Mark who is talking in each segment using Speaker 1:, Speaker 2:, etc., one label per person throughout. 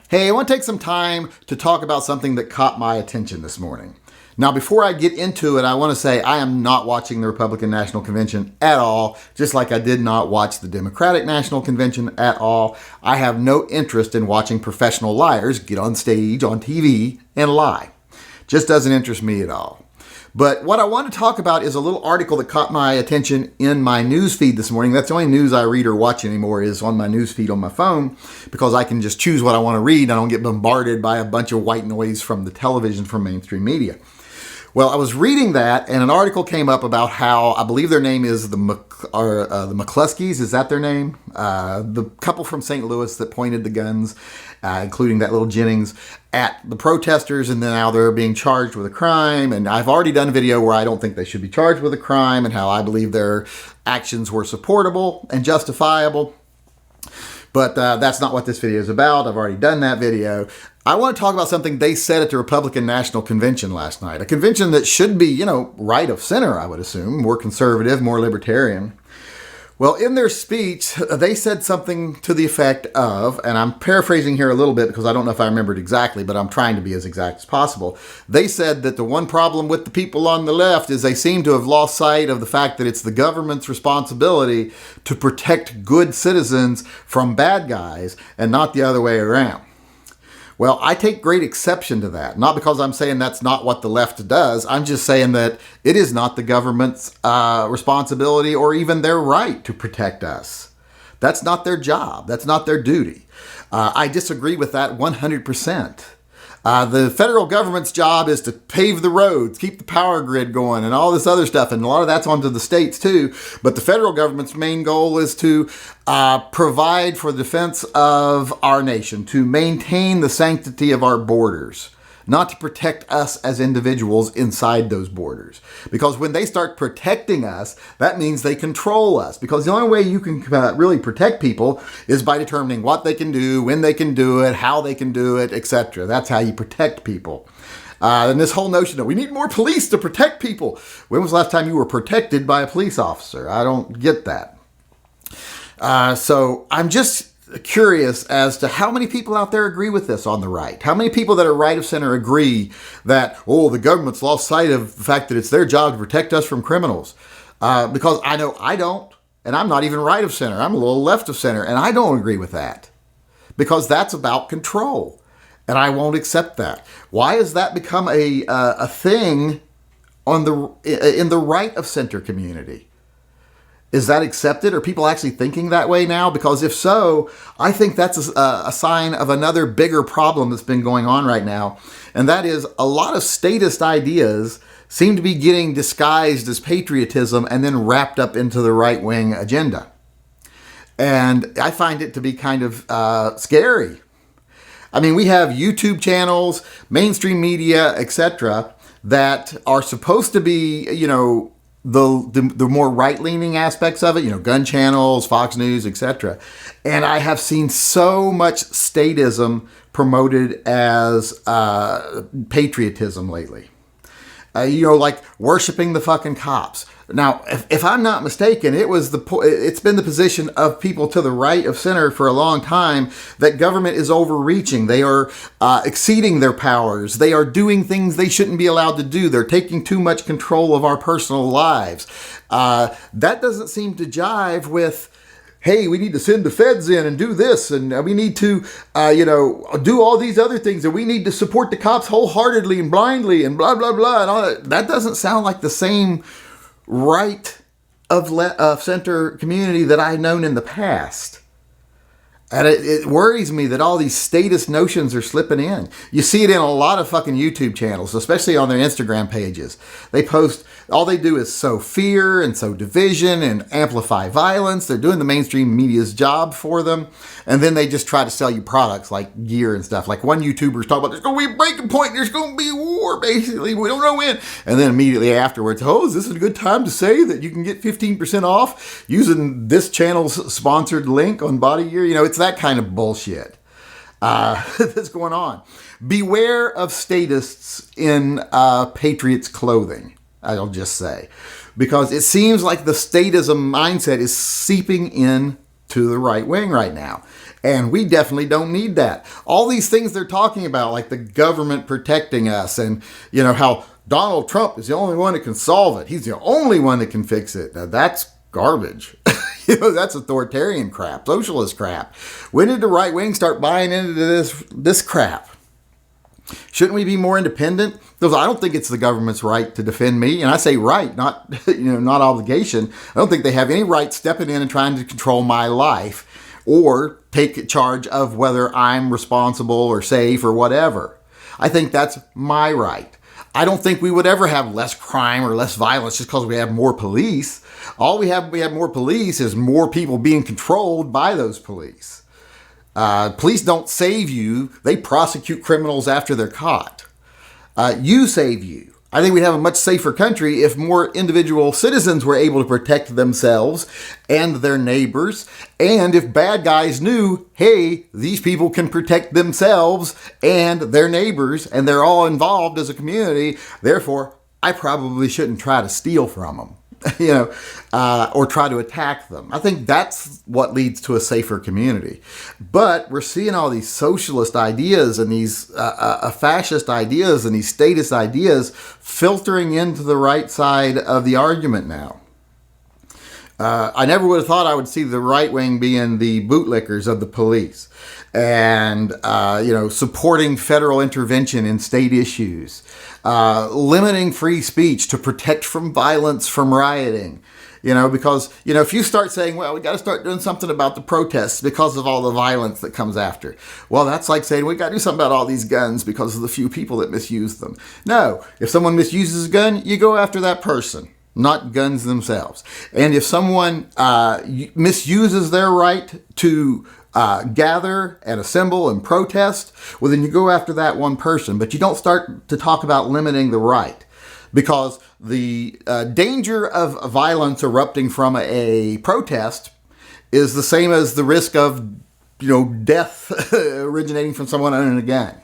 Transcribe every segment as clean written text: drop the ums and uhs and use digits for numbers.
Speaker 1: Hey, I want to take some time to talk about something that caught my attention this morning. Now, before I get into it, I want to say I am not watching the Republican National Convention at all, just like I did not watch the Democratic National Convention at all. I have no interest in watching professional liars get on stage on TV and lie. Just doesn't interest me at all. But what I want to talk about is a little article that caught my attention in my news feed this morning. That's the only news I read or watch anymore is on my news feed on my phone, because I can just choose what I want to read. I don't get bombarded by a bunch of white noise from the television, from mainstream media. Well, I was reading that, and an article came up about how, I believe their name is the McCluskeys. Is that their name? The couple from St. Louis that pointed the guns, including that little Jennings, at the protesters, and then now they're being charged with a crime. And I've already done a video where I don't think they should be charged with a crime and how I believe their actions were supportable and justifiable. But that's not what this video is about. I've already done that video. I want to talk about something they said at the Republican National Convention last night. A convention that should be, right of center, I would assume, more conservative, more libertarian. Well, in their speech, they said something to the effect of, and I'm paraphrasing here a little bit because I don't know if I remembered exactly, but I'm trying to be as exact as possible. They said that the one problem with the people on the left is they seem to have lost sight of the fact that it's the government's responsibility to protect good citizens from bad guys and not the other way around. Well, I take great exception to that. Not because I'm saying that's not what the left does. I'm just saying that it is not the government's responsibility or even their right to protect us. That's not their job. That's not their duty. I disagree with that 100%. The federal government's job is to pave the roads, keep the power grid going, and all this other stuff. And a lot of that's onto the states too. But the federal government's main goal is to provide for the defense of our nation, to maintain the sanctity of our borders, not to protect us as individuals inside those borders. Because when they start protecting us, that means they control us. Because the only way you can really protect people is by determining what they can do, when they can do it, how they can do it, etc. That's how you protect people. And this whole notion that we need more police to protect people. When was the last time you were protected by a police officer? I don't get that. So I'm just curious as to how many people out there agree with this on the right. How many people that are right of center agree that, the government's lost sight of the fact that it's their job to protect us from criminals? Because I know I don't, and I'm not even right of center. I'm a little left of center, and I don't agree with that. Because that's about control, and I won't accept that. Why has that become a thing in the right of center community? Is that accepted? Are people actually thinking that way now? Because if so, I think that's a sign of another bigger problem that's been going on right now. And that is a lot of statist ideas seem to be getting disguised as patriotism and then wrapped up into the right-wing agenda. And I find it to be kind of scary. I mean, we have YouTube channels, mainstream media, etc., that are supposed to be, the more right-leaning aspects of it, gun channels, Fox News, etc. And I have seen so much statism promoted as patriotism lately. Like worshiping the fucking cops. Now, if I'm not mistaken, it's been the position of people to the right of center for a long time that government is overreaching. They are exceeding their powers. They are doing things they shouldn't be allowed to do. They're taking too much control of our personal lives. That doesn't seem to jive with, hey, we need to send the feds in and do this, and we need to, do all these other things, and we need to support the cops wholeheartedly and blindly, and blah, blah, blah, and all that. That doesn't sound like the same right of center community that I've known in the past. And it worries me that all these statist notions are slipping in. You see it in a lot of fucking YouTube channels, especially on their Instagram pages. They post, all they do is sow fear and sow division and amplify violence. They're doing the mainstream media's job for them. And then they just try to sell you products like gear and stuff. Like one YouTuber's talking about, there's going to be a breaking point, there's going to be a war, basically. We don't know when. And then immediately afterwards, is this a good time to say that you can get 15% off using this channel's sponsored link on body gear? It's that kind of bullshit that's going on. Beware of statists in Patriots clothing. I'll just say. Because it seems like the statism mindset is seeping in to the right wing right now. And we definitely don't need that. All these things they're talking about, like the government protecting us and, how Donald Trump is the only one that can solve it. He's the only one that can fix it. Now, that's garbage. That's authoritarian crap, socialist crap. When did the right wing start buying into this crap? Shouldn't we be more independent? Because I don't think it's the government's right to defend me. And I say right, not obligation. I don't think they have any right stepping in and trying to control my life or take charge of whether I'm responsible or safe or whatever. I think that's my right. I don't think we would ever have less crime or less violence just because we have more police. All we have more police is more people being controlled by those police. Police don't save you. They prosecute criminals after they're caught. You save you. I think we'd have a much safer country if more individual citizens were able to protect themselves and their neighbors. And if bad guys knew, hey, these people can protect themselves and their neighbors, and they're all involved as a community. Therefore, I probably shouldn't try to steal from them. Or try to attack them. I think that's what leads to a safer community. But we're seeing all these socialist ideas and these fascist ideas and these statist ideas filtering into the right side of the argument now. I never would have thought I would see the right wing being the bootlickers of the police and, supporting federal intervention in state issues, limiting free speech to protect from violence, from rioting, because, if you start saying, well, we got to start doing something about the protests because of all the violence that comes after. Well, that's like saying we got to do something about all these guns because of the few people that misuse them. No, if someone misuses a gun, you go after that person, not guns themselves. And if someone misuses their right to gather and assemble and protest, well, then you go after that one person. But you don't start to talk about limiting the right, because the danger of violence erupting from a protest is the same as the risk of, death originating from someone owning a gun,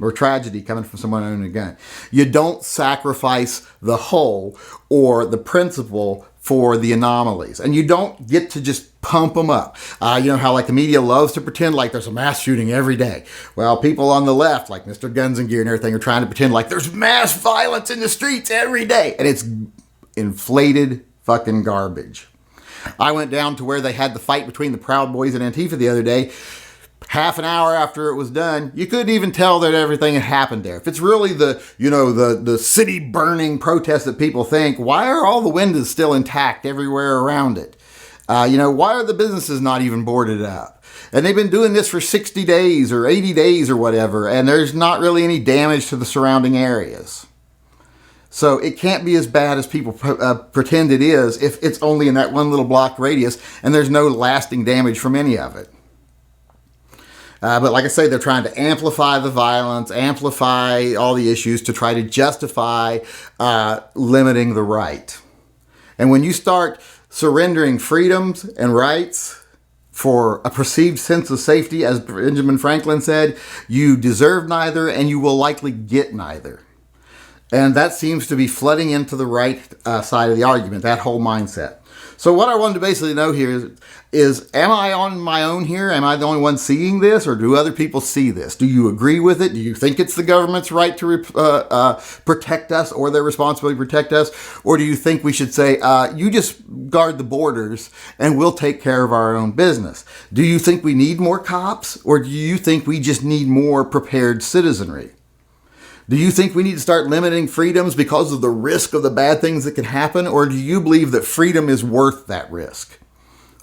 Speaker 1: or tragedy coming from someone owning a gun. You don't sacrifice the whole or the principle for the anomalies. And you don't get to just pump them up. How like the media loves to pretend like there's a mass shooting every day. Well, people on the left, like Mr. Guns and Gear and everything, are trying to pretend like there's mass violence in the streets every day. And it's inflated fucking garbage. I went down to where they had the fight between the Proud Boys and Antifa the other day. Half an hour after it was done, you couldn't even tell that everything had happened there. If it's really the city burning protest that people think, why are all the windows still intact everywhere around it? Why are the businesses not even boarded up? And they've been doing this for 60 days or 80 days or whatever, and there's not really any damage to the surrounding areas. So it can't be as bad as people pretend it is if it's only in that one little block radius and there's no lasting damage from any of it. But like I say, they're trying to amplify the violence, amplify all the issues to try to justify limiting the right. And when you start surrendering freedoms and rights for a perceived sense of safety, as Benjamin Franklin said, you deserve neither and you will likely get neither. And that seems to be flooding into the right side of the argument, that whole mindset. So what I wanted to basically know here is, am I on my own here? Am I the only one seeing this, or do other people see this? Do you agree with it? Do you think it's the government's right to protect us, or their responsibility to protect us? Or do you think we should say, you just guard the borders and we'll take care of our own business? Do you think we need more cops, or do you think we just need more prepared citizenry? Do you think we need to start limiting freedoms because of the risk of the bad things that can happen? Or do you believe that freedom is worth that risk?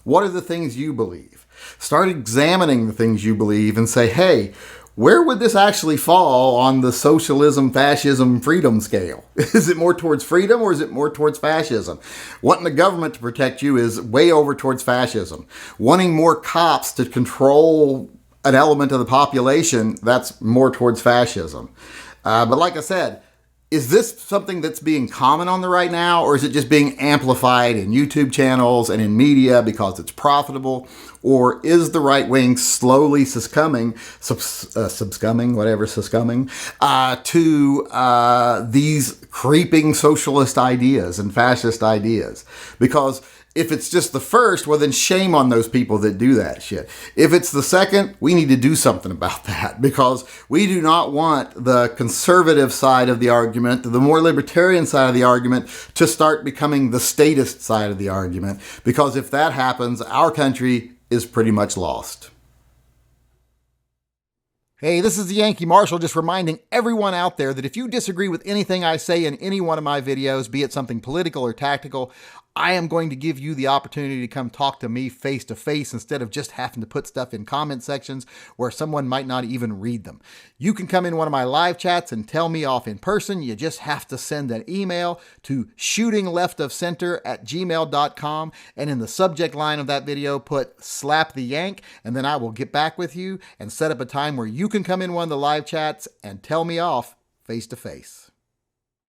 Speaker 1: What are the things you believe? Start examining the things you believe and say, hey, where would this actually fall on the socialism, fascism, freedom scale? Is it more towards freedom, or is it more towards fascism? Wanting the government to protect you is way over towards fascism. Wanting more cops to control an element of the population, that's more towards fascism. But like I said, Is this something that's being common on the right now, or is it just being amplified in YouTube channels and in media because it's profitable? Or is the right wing slowly succumbing to these creeping socialist ideas and fascist ideas? Because if it's just the first, well, then shame on those people that do that shit. If it's the second, we need to do something about that, because we do not want the conservative side of the argument, the more libertarian side of the argument, to start becoming the statist side of the argument. Because if that happens, our country is pretty much lost. Hey, this is the Yankee Marshal, just reminding everyone out there that if you disagree with anything I say in any one of my videos, be it something political or tactical, I am going to give you the opportunity to come talk to me face to face instead of just having to put stuff in comment sections where someone might not even read them. You can come in one of my live chats and tell me off in person. You just have to send an email to shootingleftofcenter@gmail.com, and in the subject line of that video put "slap the yank," and then I will get back with you and set up a time where you can come in one of the live chats and tell me off face to face.